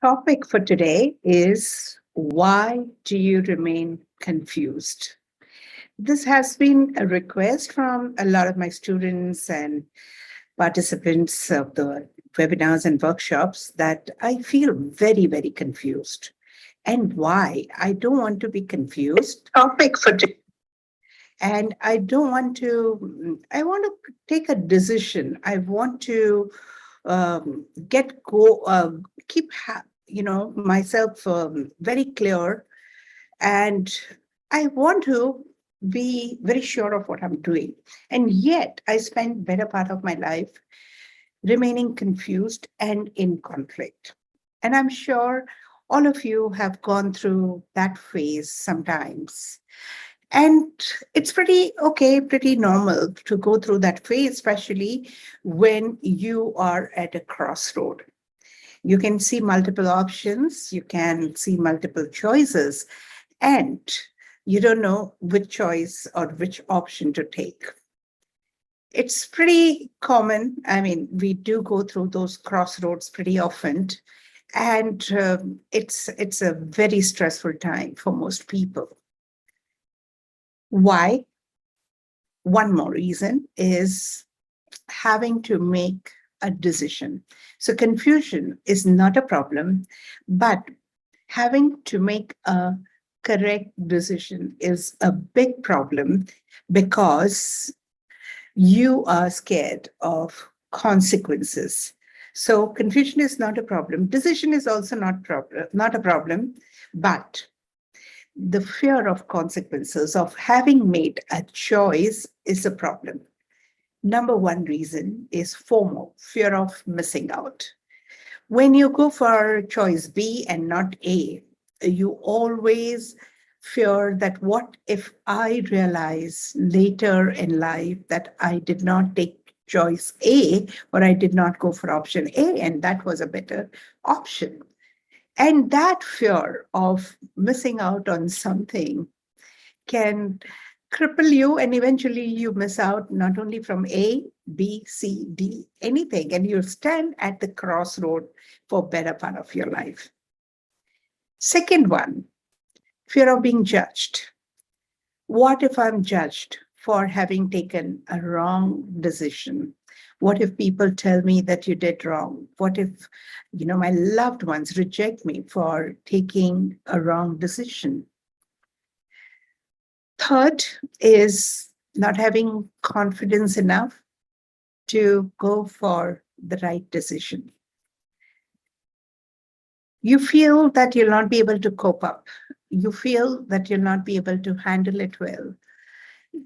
Topic for today is why do you remain confused? This has been a request from a lot of my students and participants of the webinars and workshops that I feel very, very confused. And why? I don't want to be confused. Topic for today. And I don't want to, I want to take a decision. I want to keep myself very clear, and I want to be very sure of what I'm doing. And yet I spend better part of my life remaining confused and in conflict. And I'm sure all of you have gone through that phase sometimes. And it's pretty okay, pretty normal to go through that phase, especially when you are at a crossroad. You can see multiple options, you can see multiple choices, and you don't know which choice or which option to take. It's pretty common. I mean, we do go through those crossroads pretty often, and it's a very stressful time for most people. Why? One more reason is having to make a decision. So confusion is not a problem, but having to make a correct decision is a big problem because you are scared of consequences. So confusion is not a problem. Decision is also not a problem, but the fear of consequences of having made a choice is a problem. Number one reason is FOMO, fear of missing out. When you go for choice B and not A, you always fear that what if I realize later in life that I did not take choice A, or I did not go for option A and that was a better option. And that fear of missing out on something can cripple you, and eventually you miss out not only from A, B, C, D, anything, and you stand at the crossroad for better part of your life. Second one, fear of being judged. What if I'm judged for having taken a wrong decision? What if people tell me that you did wrong? What if, my loved ones reject me for taking a wrong decision? Third is not having confidence enough to go for the right decision. You feel that you'll not be able to cope up. You feel that you'll not be able to handle it well.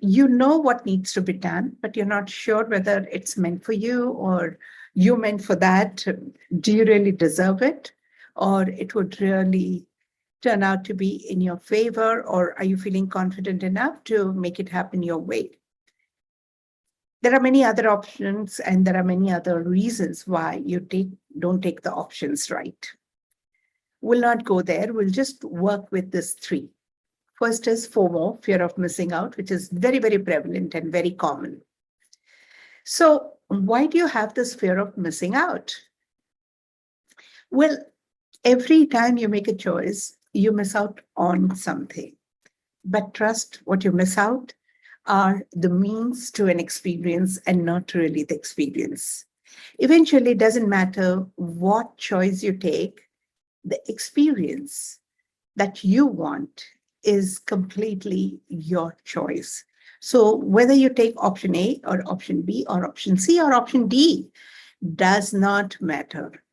You know what needs to be done, but you're not sure whether it's meant for you or you meant for that. Do you really deserve it? Or it would really turn out to be in your favor, or are you feeling confident enough to make it happen your way? There are many other options, and there are many other reasons why you don't take the options right. We'll not go there. We'll just work with this three. First is FOMO, fear of missing out, which is very, very prevalent and very common. So why do you have this fear of missing out? Well, every time you make a choice, you miss out on something. But trust, what you miss out are the means to an experience and not really the experience. Eventually, it doesn't matter what choice you take, the experience that you want is completely your choice. So whether you take option A or option B or option C or option D does not matter.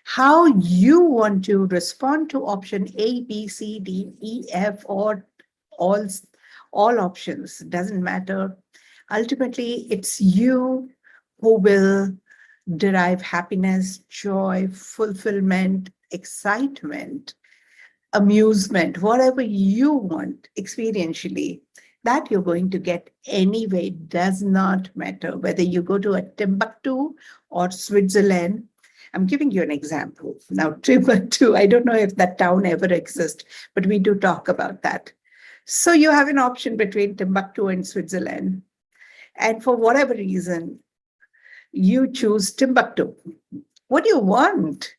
How you want to respond to option A, B, C, D, E, F, or all options doesn't matter. Ultimately, it's you who will derive happiness, joy, fulfillment, excitement, amusement, whatever you want experientially, that you're going to get anyway. Does not matter whether you go to a Timbuktu or Switzerland. I'm giving you an example. Now, Timbuktu, I don't know if that town ever exists, but we do talk about that. So you have an option between Timbuktu and Switzerland. And for whatever reason, you choose Timbuktu. What do you want?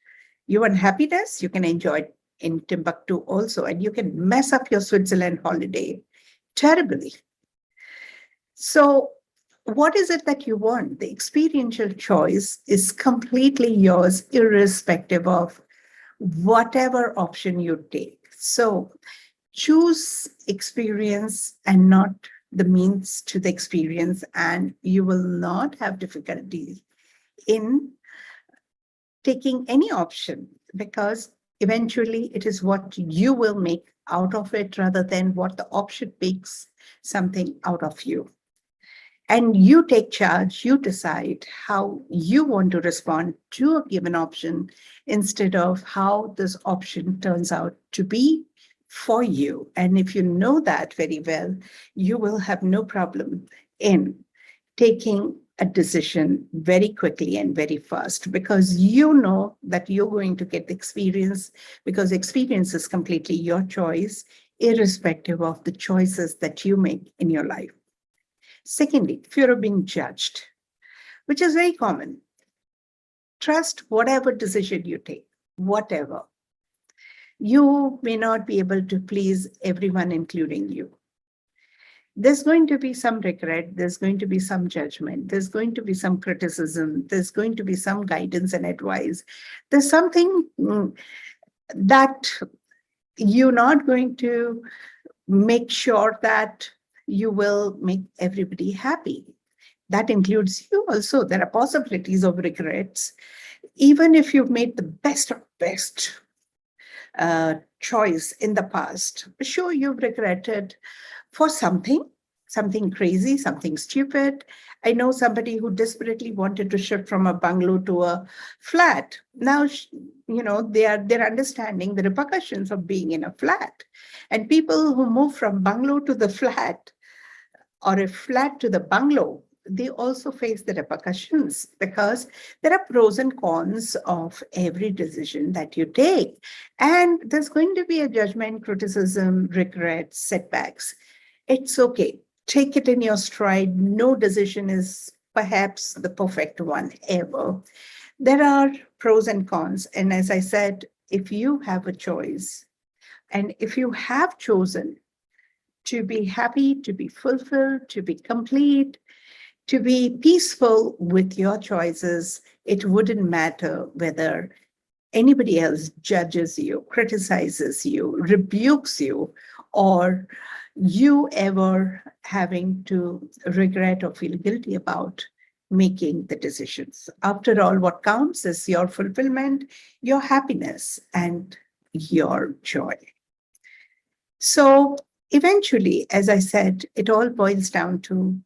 You want happiness, you can enjoy it in Timbuktu also, and you can mess up your Switzerland holiday terribly. So, what is it that you want? The experiential choice is completely yours, irrespective of whatever option you take. So, choose experience and not the means to the experience, and you will not have difficulty in taking any option, because eventually it is what you will make out of it rather than what the option makes something out of you. And you take charge, you decide how you want to respond to a given option instead of how this option turns out to be for you. And if you know that very well, you will have no problem in taking a decision very quickly and very fast, because you know that you're going to get the experience, because experience is completely your choice, irrespective of the choices that you make in your life. Secondly, fear of being judged, which is very common. Trust whatever decision you take, whatever. You may not be able to please everyone, including you. There's going to be some regret, there's going to be some judgment, there's going to be some criticism, there's going to be some guidance and advice. There's something that you're not going to make sure that you will make everybody happy. That includes you also. There are possibilities of regrets. Even if you've made the best of best choice in the past, sure, you've regretted for something crazy, something stupid. I know somebody who desperately wanted to shift from a bungalow to a flat. Now, they're understanding the repercussions of being in a flat. And people who move from bungalow to the flat or a flat to the bungalow, they also face the repercussions, because there are pros and cons of every decision that you take. And there's going to be a judgment, criticism, regret, setbacks. It's okay. Take it in your stride. No decision is perhaps the perfect one ever. There are pros and cons. And as I said, if you have a choice, and if you have chosen to be happy, to be fulfilled, to be complete, to be peaceful with your choices, it wouldn't matter whether anybody else judges you, criticizes you, rebukes you, or you ever having to regret or feel guilty about making the decisions. After all, what counts is your fulfillment, your happiness, and your joy. So eventually, as I said, it all boils down to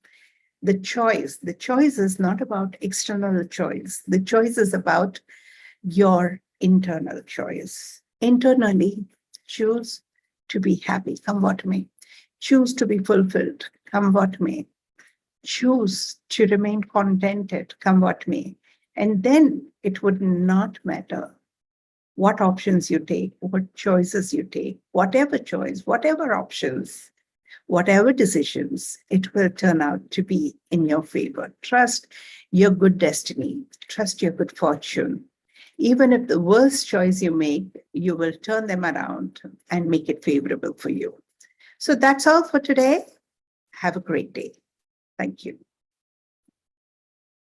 the choice. The choice is not about external choice. The choice is about your internal choice. Internally, choose to be happy, come what may. Choose to be fulfilled, come what may. Choose to remain contented, come what may. And then it would not matter what options you take, what choices you take, whatever choice, whatever options, whatever decisions, it will turn out to be in your favor. Trust your good destiny, trust your good fortune. Even if the worst choice you make, you will turn them around and make it favorable for you. So that's all for today. Have a great day. Thank you.